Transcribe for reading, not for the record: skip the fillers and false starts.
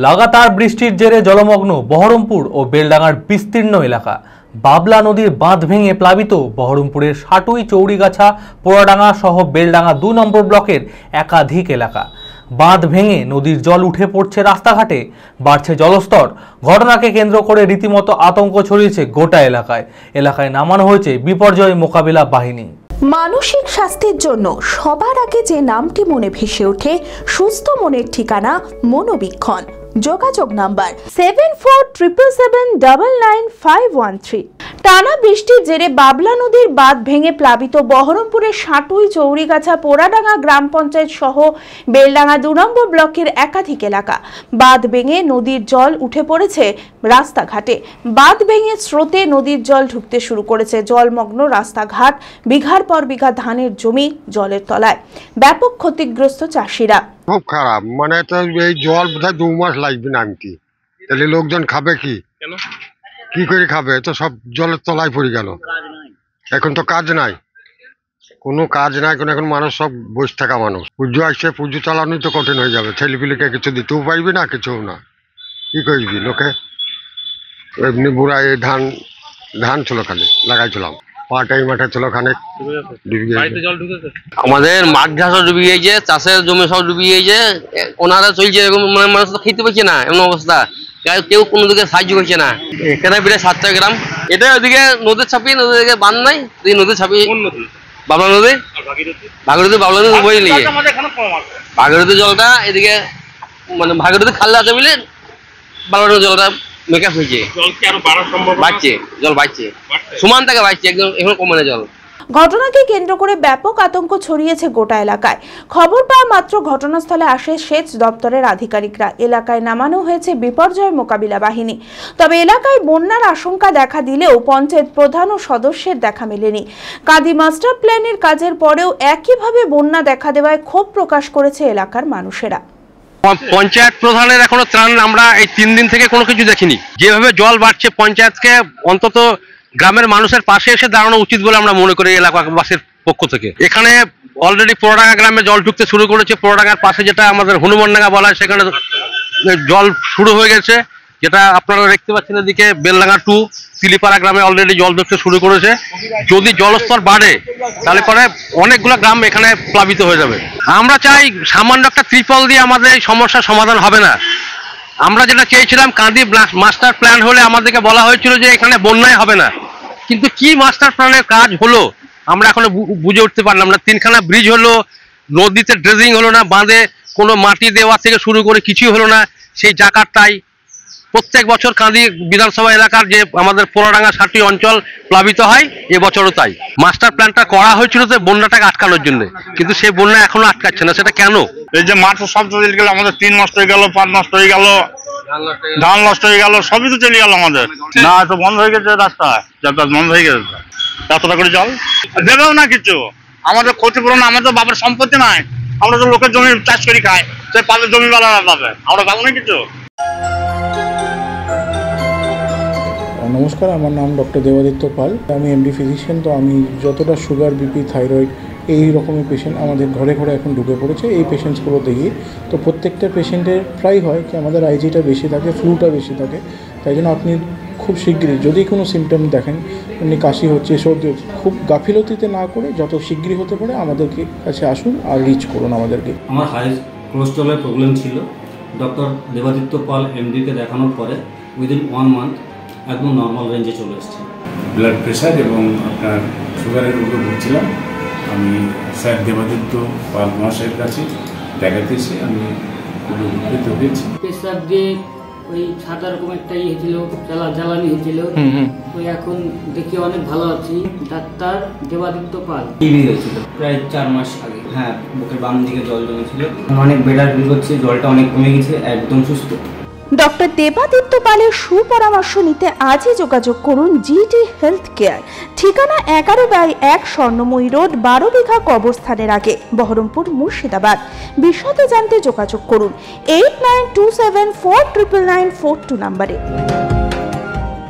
লাগাতার বৃষ্টির জেরে জলমগ্ন বহরমপুর ও বেলডাঙ্গার বিস্তীর্ণ এলাকা। বাবলা নদীর বাঁধ ভেঙে প্লাবিত বহরমপুরের সাটুই, চৌরিগাছা, পোড়াডাঙ্গা সহ বেলডাঙ্গা 2 নম্বর ব্লকের একাধিক এলাকা। বাঁধ ভেঙে নদীর জল উঠে পড়ছে রাস্তাঘাটে, বাড়ছে জলস্তর। ঘটনাকে কেন্দ্র করে রীতিমতো আতঙ্ক ছড়িয়েছে গোটা এলাকায় নামানো হয়েছে বিপর্যয় মোকাবিলা বাহিনী। মানসিক স্বাস্থ্যের জন্য সবার আগে যে নামটি মনে ভেসে ওঠে, সুস্থ মনের ঠিকানা মনোবীক্ষণ। যোগাযোগ নাম্বার 7477799513। টানা বৃষ্টির জেরে বাবলা নদীর বাঁধ ভেঙে প্লাবিত বহরমপুরের সাটুই, চৌরিগাছা, পোড়াডাঙ্গা গ্রাম পঞ্চায়েত সহ বেলডাঙ্গা 2 নম্বর ব্লকের একাধিক এলাকা। বাঁধ ভেঙে নদীর জল উঠে পড়েছে রাস্তাঘাটে। বাঁধ ভেঙে স্রোতে নদীর জল ঢুকতে শুরু করেছে। জলমগ্ন রাস্তাঘাট, বিঘার পর বিঘা ধানের জমি জলের তলায়। ব্যাপক ক্ষতিগ্রস্ত চাষিরা। খুব খারাপ, মানে তো এই জল বোধহয় 2 মাস লাগবে নামতে, তাহলে লোকজন খাবে কি করে খাবে? তো সব জলের তলায় পড়ে গেল। এখন তো কাজ নাই, কোনো কাজ নাই, এখন মানুষ সব বসে থাকা মানুষ। পুজো আসছে, পুজো চালানোই তো কঠিন হয়ে যাবে। ছেলেপিলেকে কিছু দিতেও পারবি না, কিছু না, কি করবি? লোকে এমনি বুড়া এই ধান ছিল খালি লাগাইছিলাম, পাটাই মাঠে ছিল খানিক ডুবে গেছে। আমাদের মাঠ ঘাসও ডুবে গিয়েছে, চাষের জমি সব ডুবে গিয়েছে। ওনারা চলছে এরকম, মানে মানুষ তো খেতে পারছে না, এমন অবস্থা। কেউ কোনো দিকে সাহায্য করছে না। এখানে প্রায় 7টা গ্রাম। এটা ওদিকে নদীর ছাপিয়ে, নদীর দিকে বাঁধ নাই, নদীর ছাপিয়ে বাবলা নদী, ভাগীরথী, বাবলা নদী বই নিয়ে ভাগীরথী জলটা এদিকে, মানে ভাগীরথী খাল্লা আছে বলে বাবলা নদী জলটা মেকআপ হয়েছে, বাড়ছে, জল বাড়ছে, সমান থেকে বাড়ছে, একদম এখন কমে না জল। ঘটনাকে কেন্দ্র করে ব্যাপক আতঙ্ক ছড়িয়েছে গোটা এলাকায়। খবর পাওয়া মাত্র ঘটনাস্থলে আসে সেচ দপ্তরের আধিকারিকরা। এলাকায় নামানো হয়েছে বিপর্যয় মোকাবিলা বাহিনী। তবে এলাকায় বন্যার আশঙ্কা দেখা দিলেও পঞ্চায়েত প্রধান ও সদস্যের দেখা মেলেনি। কাঁদি মাস্টার প্ল্যানের কাজের পরেও একইভাবে বন্যা দেখা দেওয়ায় ক্ষোভ প্রকাশ করেছে এলাকার মানুষেরা। পঞ্চায়েত প্রধানের এখনো ত্রাণ আমরা এই 3 দিন থেকে কোনো কিছু দেখিনি। যেভাবে জল বাড়ছে, পঞ্চায়েতকে অন্তত গ্রামের মানুষের পাশে এসে দাঁড়ানো উচিত বলে আমরা মনে করি এলাকাবাসীর পক্ষ থেকে। এখানে অলরেডি পোড়াডাঙ্গা গ্রামে জল ঢুকতে শুরু করেছে। পোড়াডাঙ্গার পাশে যেটা আমাদের হনুমানডাঙ্গা বলা হয়, সেখানে জল শুরু হয়ে গেছে, যেটা আপনারা দেখতে পাচ্ছেন। এদিকে বেলডাঙ্গা 2 তিলিপাড়া গ্রামে অলরেডি জল ঢুকতে শুরু করেছে। যদি জলস্তর বাড়ে তাহলে পরে অনেকগুলো গ্রাম এখানে প্লাবিত হয়ে যাবে। আমরা চাই সামান্য একটা ত্রিপল দিয়ে আমাদের এই সমস্যার সমাধান হবে না। আমরা যেটা চেয়েছিলাম, কাঁদি মাস্টার প্ল্যান হলে আমাদেরকে বলা হয়েছিল যে এখানে বন্যায় হবে না, কিন্তু কি মাস্টার প্ল্যানের কাজ হলো আমরা এখনো বুঝে উঠতে পারলাম না। 3খানা ব্রিজ হলো, নদীতে ড্রেজিং হলো না, বাঁধে কোনো মাটি দেওয়া থেকে শুরু করে কিছুই হলো না। সেই জাকারটাই প্রত্যেক বছর কাঁদি বিধানসভা এলাকার যে আমাদের পোড়াডাঙ্গা সাটুই অঞ্চল প্লাবিত হয়, এবছরও তাই। মাস্টার প্ল্যানটা করা হয়েছিল তো বন্যাটাকে আটকানোর জন্য, কিন্তু সেই বন্যা এখনো আটকাচ্ছে না। সেটা কেন? এই যে মাঠ সব চলে গেল, আমাদের 3 নষ্ট হয়ে গেল, 5 নষ্ট হয়ে গেল, ধান নষ্ট হয়ে গেল, সবই তো চলে গেল আমাদের। না, তো বন্ধ হয়ে গেছে রাস্তা, যাতায়াত বন্ধ হয়ে গেছে। এতটা করে জল দেবেও না কিছু। আমাদের ক্ষতিপূরণ, আমাদের বাবার সম্পত্তি নাই, আমরা তো লোকের জমি চাষ করি খাই, সে পাবে জমিওয়ালারা পাবে, আমরা পাবো না কিছু। নমস্কার, আমার নাম ডক্টর দেবাদিত্য পাল। আমি এমডি ফিজিশিয়ান। তো আমি যতটা সুগার, বিপি, থাইরয়েড এই রকমের পেশেন্ট আমাদের ঘরে ঘরে এখন ঢুকে পড়েছে, এই পেশেন্টসগুলো দেখি তো প্রত্যেকটা পেশেন্টের প্রায় হয় কি আমাদের আইজিটা বেশি থাকে, ফ্লুটা বেশি থাকে। তাই জন্য আপনি খুব শীঘ্রই যদি কোনো সিমটম দেখেন, এমনি কাশি হচ্ছে, সর্দি হচ্ছে, খুব গাফিলতিতে না করে যত শীঘ্রই হতে পারে আমাদেরকে কাছে আসুন আর রিচ করুন আমাদেরকে। আমার হাই কোলেস্ট্রলের প্রবলেম ছিল। ডক্টর দেবাদিত্য পাল এমডিকে দেখানোর পরে উইদিন 1 মান্থ একদম নর্মাল রেঞ্জে চলে এসেছে। ব্লাড প্রেশার এবং আপনার সুগারের উপরে ভুগছিলাম। আমি স্যার দেবাদিত্য পাল মহাশয়ের কাছে দেখাতে এসে আমি খুব উপকৃত হয়েছি। প্রেশার দিয়ে ওই 7 রকম একটা হয়েছিল, জ্বালানি হয়েছিল, ওই এখন দেখে অনেক ভালো আছি। ডাক্তার দেবাদিত্য পাল। টিবি হয়েছিল প্রায় 4 মাস আগে। হ্যাঁ, বুকের বাম দিকে জল জমেছিল, অনেক বেটার ফিল করছে, জলটা অনেক কমে গেছে, একদম সুস্থ। ডক্টর দেবাদিত্য পালের সুপরামর্শ নিতে আজই যোগাযোগ করুন জিটি হেলথ কেয়ার। ঠিকানা 11/1 স্বর্ণময়ী রোড, 12 বিঘা কবরস্থানের আগে, বহরমপুর, মুর্শিদাবাদ। বিশদে জানতে যোগাযোগ করুন 8927499942 নম্বরে।